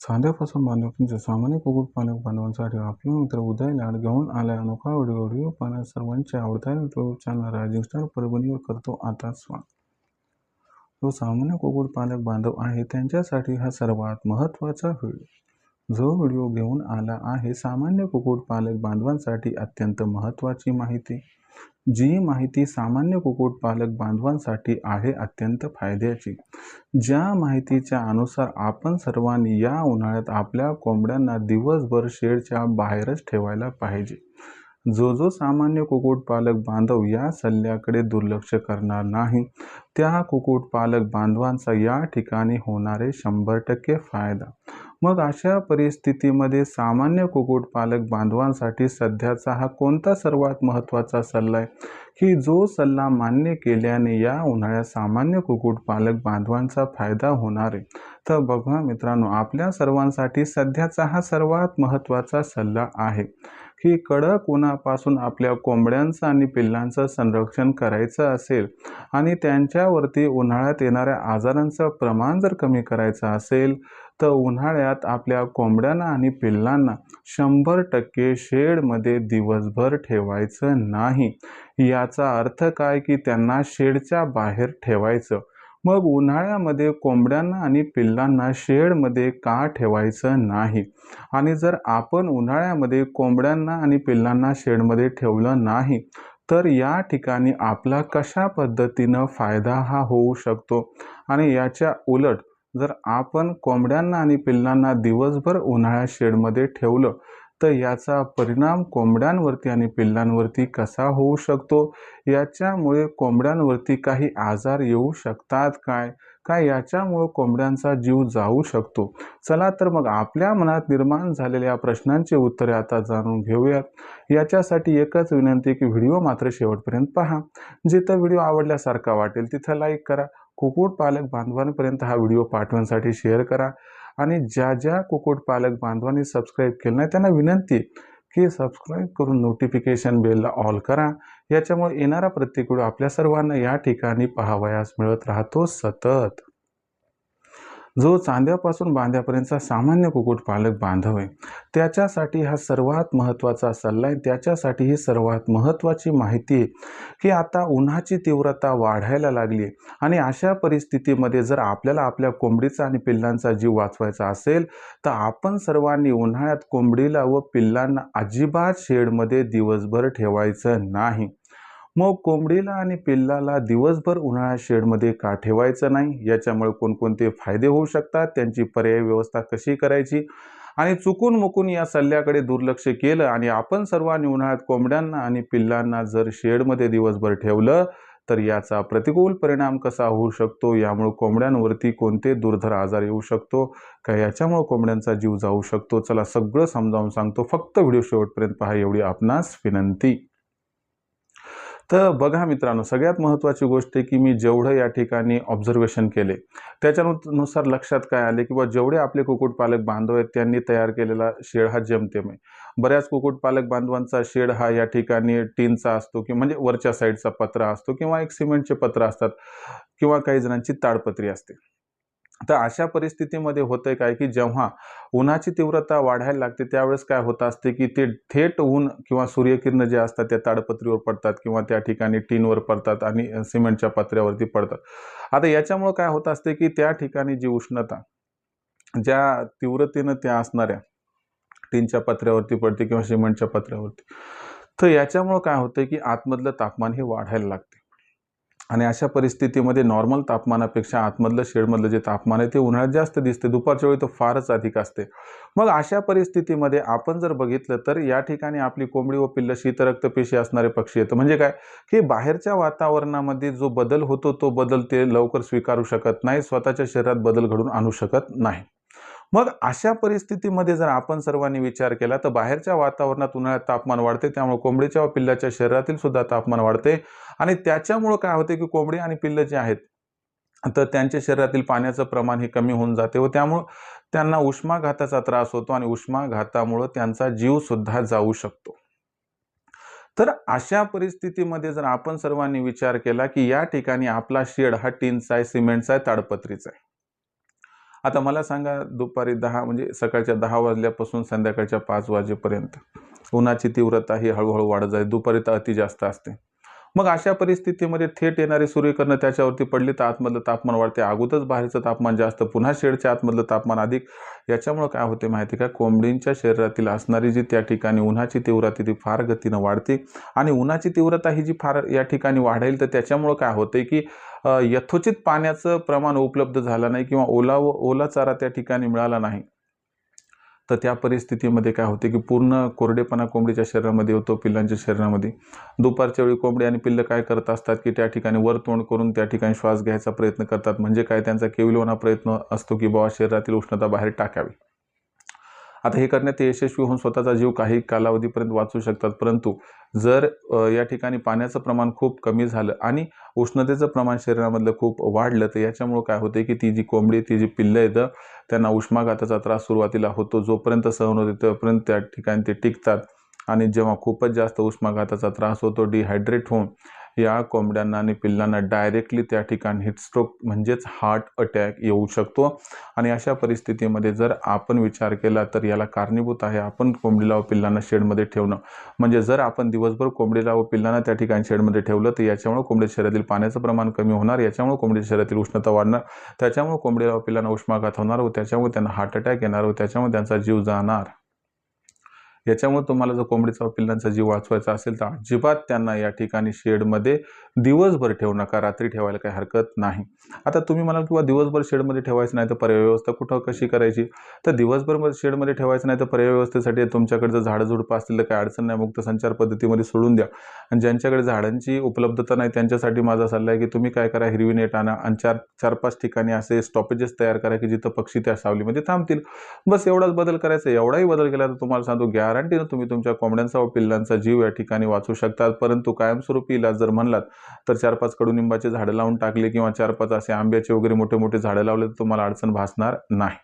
चांद्यापासून बांधकामाचे सामान्य कुक्कुटपालक बांधवांसाठी आपला मित्र उदय लाड घेऊन आलाय अनोखा व्हिडिओ पाहण्यास सर्वांचे आवडता युट्यूब चॅनल रायझिंग स्टार परभणीवर करतो आता स्वागत। जो सामान्य कुक्कुटपालक बांधव आहे त्यांच्यासाठी हा सर्वात महत्त्वाचा व्हिडिओ। जो व्हिडिओ घेऊन आला आहे सामान्य कुक्कुटपालक बांधवांसाठी अत्यंत महत्त्वाची माहिती। जी माहिती सामान्य कुक्कुटपालक बांधवांसाठी आहे अत्यंत फायद्याची। ज्या माहितीच्या अनुसार आपण सर्वांनी या उन्हाळ्यात आपल्या कोंबड्यांना दिवसभर शेडच्या बाहेरच ठेवायला पाहिजे। जो सामान्य कुक्कुटपालक बांधव या सल्ल्याकडे दुर्लक्ष करणार नाही त्या कुक्कुटपालक बांधवांचा या ठिकाणी होणारे 100% फायदा। मग अशा परिस्थितीमध्ये सामान्य कुक्कुटपालक बांधवांसाठी सध्याचा हा कोणता सर्वात महत्त्वाचा सल्ला आहे की जो सल्ला मान्य केल्याने या उन्हाळ्यात सामान्य कुक्कुटपालक बांधवांचा फायदा होणार आहे। तर बघा मित्रांनो, आपल्या सर्वांसाठी सध्याचा हा सर्वात महत्त्वाचा सल्ला आहे की कडक उन्हापासून आपल्या कोंबड्यांचं आणि पिल्लांचं संरक्षण करायचं असेल आणि त्यांच्यावरती उन्हाळ्यात येणाऱ्या आजारांचं प्रमाण जर कमी करायचं असेल तर उन्हाळ्यात आपल्या कोंबड्यांना आणि पिल्लांना 100% शेडमध्ये दिवसभर ठेवायचं नाही। याचा अर्थ काय की त्यांना शेडच्या बाहेर ठेवायचं। मग उन्हाळ्यामध्ये कोंबड्यांना आणि पिल्लांना शेडमध्ये का ठेवायचं नाही? आणि जर आपण उन्हाळ्यामध्ये कोंबड्यांना आणि पिल्लांना शेडमध्ये ठेवलं नाही तर या ठिकाणी आपला कशा पद्धतीनं फायदा हा होऊ शकतो? आणि याच्या उलट जर आपण कोंबड्यांना आणि पिल्लांना दिवसभर उन्हाळ्यात शेडमध्ये ठेवलं तर याचा परिणाम कोंबड्यांवरती आणि पिल्लांवरती कसा होऊ शकतो? याच्यामुळे कोंबड्यांवरती काही आजार येऊ शकतात काय याच्यामुळे कोंबड्यांचा जीव जाऊ शकतो? चला तर मग आपल्या मनात निर्माण झालेल्या प्रश्नांची उत्तरे आता जाणून घेऊयात। याच्यासाठी एकच विनंती की व्हिडिओ मात्र शेवटपर्यंत पहा। जिथं व्हिडिओ आवडल्यासारखा वाटेल तिथं लाईक करा। कुक्कुटपालक बांधवांपर्यंत हा व्हिडिओ पाठवण्यासाठी शेअर करा आणि ज्या कुक्कुटपालक बांधवांनी सबस्क्राईब केलं नाही त्यांना विनंती की सबस्क्राईब करून नोटिफिकेशन बेलला ऑल करा। याच्यामुळे येणारा प्रत्येक व्हिडिओ आपल्या सर्वांना या ठिकाणी पाहावयास मिळत राहतो सतत। जो चांद्यापासून बांध्यापर्यंतचा सामान्य कुक्कुटपालक बांधव आहे त्याच्यासाठी हा सर्वात महत्त्वाचा सल्ला आहे। त्याच्यासाठी ही सर्वात महत्त्वाची माहिती आहे की आता उन्हाची तीव्रता वाढायला लागली आहे आणि अशा परिस्थितीमध्ये जर आपल्याला आपल्या कोंबडीचा आणि पिल्लांचा जीव वाचवायचा असेल तर आपण सर्वांनी उन्हाळ्यात कोंबडीला व पिल्लांना अजिबात शेडमध्ये दिवसभर ठेवायचं नाही। मग कोंबडीला आणि पिल्लाला दिवसभर उन्हाळ्यात शेडमध्ये का ठेवायचं नाही? याच्यामुळे कोणकोणते फायदे होऊ शकतात? त्यांची पर्यायी व्यवस्था कशी करायची? आणि चुकून मुकून या सल्ल्याकडे दुर्लक्ष केलं आणि आपण सर्वांनी उन्हाळ्यात कोंबड्यांना आणि पिल्लांना जर शेडमध्ये दिवसभर ठेवलं तर याचा प्रतिकूल परिणाम कसा होऊ शकतो? यामुळे कोंबड्यांवरती कोणते दुर्धर आजार येऊ शकतो का? याच्यामुळे कोंबड्यांचा जीव जाऊ शकतो? चला सगळं समजावून सांगतो, फक्त व्हिडिओ शेवटपर्यंत पहा एवढी आपणास विनंती। तर बघा मित्रांनो, सगळ्यात महत्त्वाची गोष्ट आहे की मी जेवढं या ठिकाणी ऑब्झर्वेशन केले त्याच्यानुसार लक्षात काय आले की जेवढे आपले कुक्कुटपालक बांधव आहेत त्यांनी तयार केलेला शेड हा जेमतेम आहे। बऱ्याच कुक्कुटपालक बांधवांचा शेड हा या ठिकाणी टीनचा असतो की म्हणजे वरच्या साईडचा पत्रा असतो किंवा एक सिमेंटचे पत्र असतात किंवा काही जणांची ताडपत्री असते। तर अशा परिस्थितीमध्ये होतंय काय की जेव्हा उन्हाची तीव्रता वाढायला लागते त्यावेळेस काय होत असते की ते थेट ऊन किंवा सूर्यकिरण जे असतात त्या ताडपत्रीवर पडतात किंवा त्या ठिकाणी टीनवर पडतात आणि सिमेंटच्या पत्र्यावरती पडतात। आता याच्यामुळे काय होत असते की त्या ठिकाणी जी उष्णता ज्या तीव्रतेनं त्या असणाऱ्या टीनच्या पत्र्यावरती पडते किंवा सिमेंटच्या पत्र्यावरती, तर याच्यामुळे काय होतं की आतमधलं तापमान हे वाढायला लागते आणि अशा परिस्थितीमध्ये नॉर्मल तापमानापेक्षा आतमधलं शेडमधलं जे तापमान आहे ते उन्हाळ्यात जास्त दिसते, दुपारच्या वेळी तर फारच अधिक असते। मग अशा परिस्थितीमध्ये आपण जर बघितलं तर या ठिकाणी आपली कोंबडी व पिल्लं शीतरक्तपेशी असणारे पक्षी आहेत। म्हणजे काय की बाहेरच्या वातावरणामध्ये जो बदल होतो तो बदल ते लवकर स्वीकारू शकत नाही, स्वतःच्या शरीरात बदल घडवून आणू शकत नाही। मग अशा परिस्थितीमध्ये जर आपण सर्वांनी विचार केला तर बाहेरच्या वातावरणात उन्हाळ्यात तापमान वाढते, त्यामुळे कोंबडीच्या व पिल्लाच्या शरीरातील सुद्धा तापमान वाढते आणि त्याच्यामुळे काय होते की कोंबडी आणि पिल्लं जे आहेत तर त्यांच्या शरीरातील पाण्याचं प्रमाण हे कमी होऊन जाते व त्यामुळे त्यांना उष्माघाताचा त्रास होतो आणि उष्माघातामुळे त्यांचा जीव सुद्धा जाऊ शकतो। तर अशा परिस्थितीमध्ये जर आपण सर्वांनी विचार केला की या ठिकाणी आपला शेड हा टीनचा आहे, सिमेंटचा आहे, ताडपत्रीचा आहे आता मला सांगा, दुपारी 10 म्हणजे सकाळच्या 10 वाजल्यापासून संध्याकाळच्या 5 वाजेपर्यंत उन्हाची तीव्रता ही हळूहळू वाढत जाते. दुपारी तर अति जास्त असते. मग अशा परिस्थितीमध्ये थेट येणारी सूर्यकिरणं त्याच्यावरती पडली तर आतमधलं तापमान वाढते. अगोदरच बाहेरचं तापमान जास्त, पुन्हा शेडच्या आतमधलं तापमान अधिक. याच्यामुळं काय होते माहिती आहे का, कोंबडींच्या शरीरातील असणारी जी त्या ठिकाणी उन्हाची तीव्रता ती फार गतीनं वाढते. आणि उन्हाची तीव्रता ही जी फार या ठिकाणी वाढेल तर त्याच्यामुळं काय होते की यथोचित पाण्याचं प्रमाण उपलब्ध झालं नाही किंवा ओला चारा त्या ठिकाणी मिळाला नाही, तर त्या परिस्थितीमध्ये काय होते की पूर्ण कोरडेपणा कोंबडीच्या शरीरामध्ये होतो, पिल्लांच्या शरीरामध्ये. दुपारच्या वेळी कोंबडी आणि पिल्लं काय करत असतात की त्या ठिकाणी वर तोंड करून त्या ठिकाणी श्वास घ्यायचा प्रयत्न करतात. म्हणजे काय, त्यांचा केविलवाणा प्रयत्न असतो की बाबा शरीरातील उष्णता बाहेर टाकावी. आता हे करण्यात ते यशस्वी होऊन स्वतःचा जीव काही कालावधीपर्यंत वाचवू शकतात. परंतु जर या ठिकाणी पाण्याचं प्रमाण खूप कमी झालं आणि उष्णतेचं प्रमाण शरीरामधलं खूप वाढलं तर याच्यामुळं काय होते की ती जी कोंबडी, ती जी पिल्लं येतं त्यांना उष्माघाताचा त्रास सुरुवातीला होतो. जोपर्यंत सहन होते तोपर्यंत त्या ठिकाणी ते टिकतात. आणि जेव्हा खूपच जास्त उष्माघाताचा त्रास होतो, डिहायड्रेट होऊन या कोंबड्यांना आणि पिल्लांना डायरेक्टली त्या ठिकाणी हिटस्ट्रोक म्हणजेच हार्ट अटॅक येऊ शकतो. आणि अशा परिस्थितीमध्ये जर आपण विचार केला तर याला कारणीभूत आहे आपण कोंबडीला व पिल्लांना शेडमध्ये ठेवणं. म्हणजे जर आपण दिवसभर कोंबडीला व पिल्लांना त्या ठिकाणी शेडमध्ये ठेवलं तर याच्यामुळे कोंबडीच्या शरीरातील पाण्याचं प्रमाण कमी होणार, याच्यामुळे कोंबडीच्या शरीरातील उष्णता वाढणार, त्याच्यामुळे कोंबडीला व पिल्लांना उष्माघात होणार व त्याच्यामुळे त्यांना हार्ट अटॅक येणार व त्याच्यामुळे त्यांचा जीव जाणार. याच्यामुळे तुम्हाला जर कोंबडीचा व पिल्लांचा जीव वाचवायचा असेल तर अजिबात त्यांना या ठिकाणी शेडमध्ये दिवसभर ठेवू नका, रात्री ठेवायला काही हरकत नाही. आता तुम्ही म्हणाल किंवा दिवसभर शेडमध्ये ठेवायचं नाही तर पर्याय व्यवस्था कशी करायची? तर दिवसभर शेडमध्ये ठेवायचं नाही तर पर्याय व्यवस्थेसाठी तुमच्याकडे जर झाडं-झुडपं असतील तर काही अडचण नाही, मुक्त संचार पद्धतीमध्ये सोडून द्या. आणि ज्यांच्याकडे झाडांची उपलब्धता नाही त्यांच्यासाठी माझा सल्ला आहे की तुम्ही काय करा, हिरवी नेट आणा आणि 4-5 ठिकाणी असे स्टॉपेजेस तयार करा की जिथं पक्षी त्या सावलीमध्ये थांबतील. बस एवढाच बदल करायचा. एवढाही बदल केला तर तुम्हाला सांगतो गॅरंटीनं तुम्ही तुमच्या कोंबड्यांचा व पिल्लांचा जीव या ठिकाणी वाचवू शकतात. परंतु कायमस्वरूपी इलाज जर म्हणलात तर 4-5 कडुनिंबाचे झाडं लावून टाकले किंवा 4-5 असे आंब्याचे वगैरे मोठे-मोठे झाडं लावले तर तुम्हाला अडचण भासणार नाही.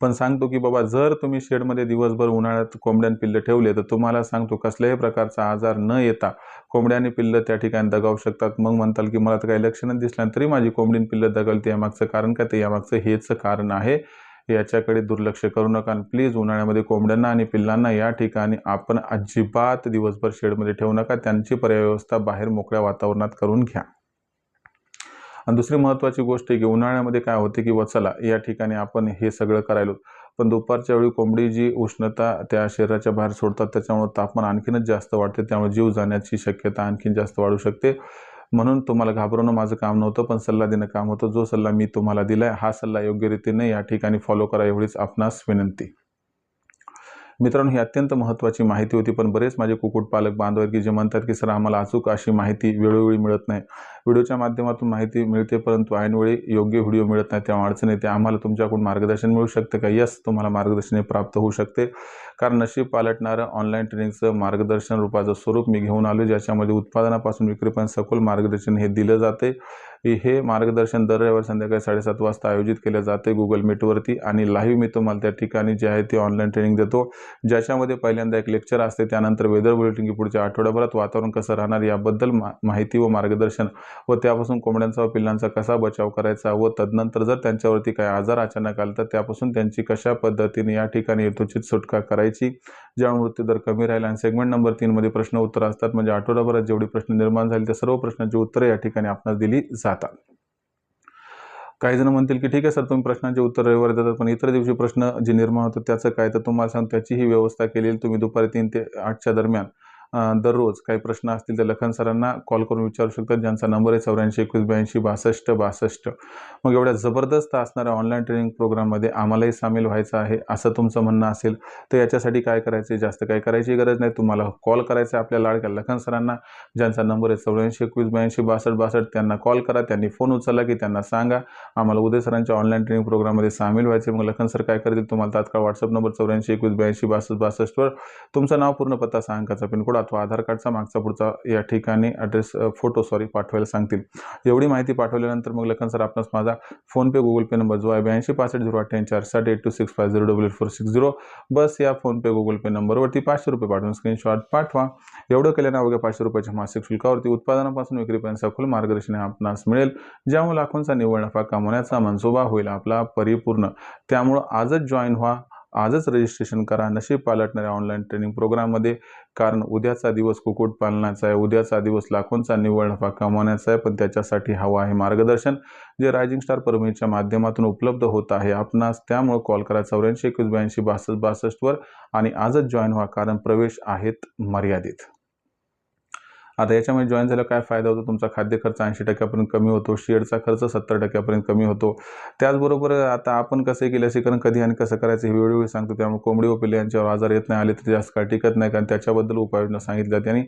पण सांगतो की बाबा जर तुम्ही शेडमध्ये दिवसभर उन्हाळ्यात कोंबड्या पिल्लं ठेवले तर तुम्हाला सांगतो कसल्याही प्रकारचा आजार न येता कोंबड्या आणि पिल्लं त्या ठिकाणी दगावू शकतात. मग म्हणताल की मला तर काही लक्षणं दिसलं तरी माझी कोंबडी पिल्लं दगावली, यामागचं कारण काय? ते यामागचं हेच कारण आहे. याच्याकडे दुर्लक्ष करू नका आणि प्लीज उन्हाळ्यामध्ये कोंबड्यांना आणि पिल्लांना या ठिकाणी आपण अजिबात दिवसभर शेडमध्ये ठेवू नका. त्यांची पर्याय व्यवस्था बाहेर मोकळ्या वातावरणात करून घ्या. आणि दुसरी महत्त्वाची गोष्ट आहे की उन्हाळ्यामध्ये काय होते की चला या ठिकाणी आपण हे सगळं करायलो, पण दुपारच्या वेळी कोंबडी जी उष्णता त्या शरीराच्या बाहेर सोडतात त्याच्यामुळे तापमान आणखीनच जास्त वाढते, त्यामुळे जीव जाण्याची शक्यता आणखीन जास्त वाढू शकते. म्हणून तुम्हाला घाबरवणं माझं काम नव्हतं, पण सल्ला देणं काम होतं. जो सल्ला मी तुम्हाला दिलाय हा सल्ला योग्य रीतीने या ठिकाणी फॉलो करा एवढीच आपणास विनंती. मित्रांनो, ही अत्यंत महत्त्वाची माहिती होती, पण बरेच माझे कुक्कुटपालक बांधव आहेत की जे म्हणतात की सर आम्हाला अचूक अशी माहिती वेळोवेळी मिळत नाही. व्हिडिओच्या माध्यमातून माहिती मिळते परंतु ऐनवेळी योग्य व्हिडिओ मिळत नाही, तेव्हा अडचण येते. आम्हाला तुमच्याकडून मार्गदर्शन मिळू शकते का? यस, तुम्हाला मार्गदर्शन प्राप्त होऊ शकते. कारण नशीब पालटणारं ऑनलाईन ट्रेनिंगचं मार्गदर्शन रूपाचं स्वरूप मी घेऊन आलो, ज्याच्यामध्ये उत्पादनापासून विक्रीपर्यंत सखोल मार्गदर्शन हे दिलं जाते. हे मार्गदर्शन दर रविवारी संध्याकाळी 7:30 वाजता आयोजित केले जाते गुगल मीटवरती आणि लाईव्ह मी तुम्हाला त्या ठिकाणी जे आहे ते ऑनलाईन ट्रेनिंग देतो, ज्याच्यामध्ये पहिल्यांदा एक लेक्चर असते, त्यानंतर वेदर बुलेटिन की पुढच्या आठवड्याभरात वातावरण कसं राहणार याबद्दल माहिती व मार्गदर्शन व त्यापासून कोंबड्यांचा व पिल्लांचा कसा बचाव करायचा व तदनंतर जर त्यांच्यावरती काही आजार अचानक आला तर त्यापासून त्यांची कशा पद्धतीने या ठिकाणी यथोचित सुटका करायची, ज्यामुळे मृत्यूदर कमी राहील. आणि सेगमेंट नंबर 3 मध्ये प्रश्न उत्तर असतात, म्हणजे आठवड्याभरात जेवढे प्रश्न निर्माण झाले त्या सर्व प्रश्नांची उत्तरे या ठिकाणी आपणास दिली जातात. काही जण म्हणतील की ठीक आहे सर तुम्ही प्रश्नांचे उत्तर रविवारी देतात, पण इतर दिवशी प्रश्न जे निर्माण होतात त्याचं काय? तर तुम्हाला सांगतो त्याचीही व्यवस्था केलेली. तुम्ही दुपारी 3 ते 8च्या दरम्यान दररोज काही प्रश्न असतील तर लखन सरांना कॉल करून विचारू शकतात, ज्यांचा नंबर आहे 84 21 82 62 62. मग एवढ्या जबरदस्त असणाऱ्या ऑनलाईन ट्रेनिंग प्रोग्राममध्ये आम्हालाही सामील व्हायचं आहे असं तुमचं म्हणणं असेल तर याच्यासाठी काय करायचं? जास्त काही करायची गरज नाही. तुम्हाला कॉल करायचा आहे आपल्या लाडक्या लखन सरांना, ज्यांचा नंबर आहे 84 21 82 62 62. त्यांना कॉल करा, त्यांनी फोन उचलला की त्यांना सांगा आम्हाला उदय सरांच्या ऑनलाईन ट्रेनिंग प्रोग्राममध्ये सामील व्हायचे. मग लखन सर काय करतील, तुम्हाला तात्काळ व्हॉट्सअप नंबर 84 21 82 62 62 वर तुमचं नाव, पूर्ण पत्ता, 6 अंकाचा पिनकोड अथवा आधार कार्डचा मागचा पुढचा या ठिकाणी फोटो पाठवायला सांगतील। एवढी माहिती पाठवल्यानंतर मग लखन सर आपणास माझा फोनपे गुगल पे नंबर जो आहे 8265084680884660 बस या फोनपे गुगल पे नंबरवरती 500 रुपये पाठवून स्क्रीनशॉट पाठवा। एवढं केल्याने अवघ्या 500 रुपयाच्या मासिक शुल्कावरती उत्पादनापासून विक्रीपर्यंत सखोल मार्गदर्शन आपणास मिळेल, ज्यामुळे लाखोंचा निव्वळ नफा कमवण्याचा मनसुबा होईल आपला परिपूर्ण। त्यामुळे आजच जॉईन व्हा, आजच रजिस्ट्रेशन करा नशीब पालटणाऱ्या ऑनलाईन ट्रेनिंग प्रोग्राममध्ये, कारण उद्याचा दिवस कुक्कुटपालनाचा आहे, उद्याचा दिवस लाखोंचा निव्वळ नफा कमवण्याचा आहे, पण त्याच्यासाठी हवं आहे मार्गदर्शन, जे रायझिंग स्टार परभणीच्या माध्यमातून उपलब्ध होत आहे आपणास। त्यामुळे कॉल करा 84 21 82 62 वर आणि आजच जॉईन व्हा, कारण प्रवेश आहेत मर्यादित। आता याच्यामध्ये जॉईन झालं काय फायदा होतो, तुमचा खाद्य खर्च 80% कमी होतो, शेडचा खर्च 70% कमी होतो। त्याचबरोबर आता आपण कसं केलं लसीकरण कधी आणि कसं करायचं हे व्हिडिओ सांगतो, त्यामुळे कोंबडी व पिल्ले यांच्यावर आजार येत नाही, आले तर जास्त काळ टिकत नाही, कारण त्याच्याबद्दल उपाययोजना सांगितल्या त्यांनी।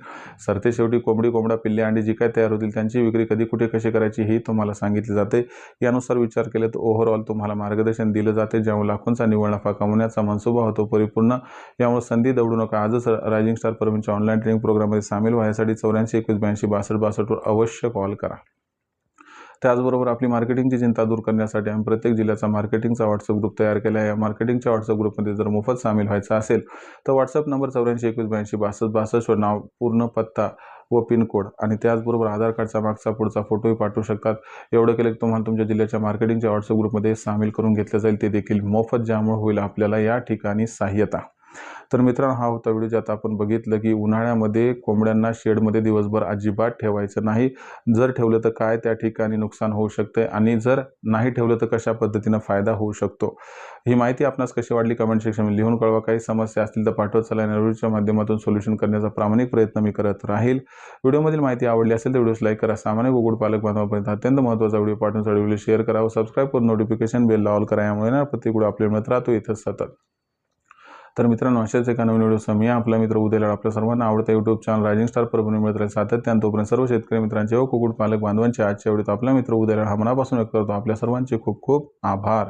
सरते शेवटी कोंबडी कोंबडा पिल्ले अंडी जी काय तयार होतील त्यांची विक्री कधी कुठे कशी करायची ही तुम्हाला सांगितले जाते। यानुसार विचार केले तर ओव्हरऑल तुम्हाला मार्गदर्शन दिलं जाते, ज्यामुळे लाखोंचा निव्वळ नफा कमवण्याचा मनसुबा होतो परिपूर्ण। यामुळे संधी दवडू नका, आजच रायझिंग स्टार परभणीच्या ऑनलाईन ट्रेनिंग प्रोग्राममध्ये सामील व्हायसाठी 84 21 82 62 वर अवश्य कॉल करा। त्याचबरोबर आपली मार्केटिंगची चिंता दूर करण्यासाठी आम्ही प्रत्येक जिल्ह्याचा मार्केटिंगचा व्हॉट्सअप ग्रुप तयार केला आहे। या मार्केटिंगच्या व्हॉट्सअप ग्रुपमध्ये जर मोफत सामील व्हायचं असेल तर व्हॉट्सअप नंबर 84 21 82 62 62 वर नाव, पूर्ण पत्ता व पिनकोड आणि त्याचबरोबर आधार कार्डचा मागचा पुढचा फोटोही पाठवू शकतात। एवढं केलं की तुम्हाला तुमच्या जिल्ह्याच्या मार्केटिंगच्या व्हॉट्सअप ग्रुपमध्ये सामील करून घेतलं जाईल, ते देखील मोफत, ज्यामुळे होईल आपल्याला या ठिकाणी सहाय्यता। तर मित्रांनो, हा होता व्हिडिओ ज्यात आपण बघितलं की उन्हाळ्यामध्ये कोंबड्यांना शेडमध्ये दिवसभर अजिबात ठेवायचं नाही, जर ठेवलं तर काय त्या ठिकाणी नुकसान होऊ शकते आणि जर नाही ठेवलं तर कशा पद्धतीने फायदा होऊ शकतो। ही माहिती आपणास कशी वाटली कमेंट सेक्शनमध्ये लिहून कळवा। काही समस्या असतील तर पाठवत चला, व्हिडिओच्या माध्यमातून सोल्युशन करण्याचा प्रामाणिक प्रयत्न मी करत राहील। व्हिडिओमधील माहिती आवडली असेल तर व्हिडिओस लाईक करा, सामान्य कुक्कुटपालक बांधवांपर्यंत अत्यंत महत्त्वाचा व्हिडिओ पाठवून व्हिडिओ शेअर करा व सबस्क्राईब करून नोटिफिकेशन बेल ऑल करा, यामुळे ना प्रत्येक व्हिडिओ आपल्या मिळत राहतो इथं सतत। तर मित्रांनो, अशाच एका नवीन व्हिडिओ मी आपला मित्र उद्याला आपल्या सर्वांना आवडता YouTube channel rising star Parbhani मिळत राहील सातत्याने। तोपर्यंत सर्व शेतकरी मित्रांचे व कुक्कुटपालक बांधवांचे आजच्या व्हिडिओत आपला मित्र उद्याला हा मनापासून व्यक्त करतो आपल्या सर्वांचे खूप खूप आभार।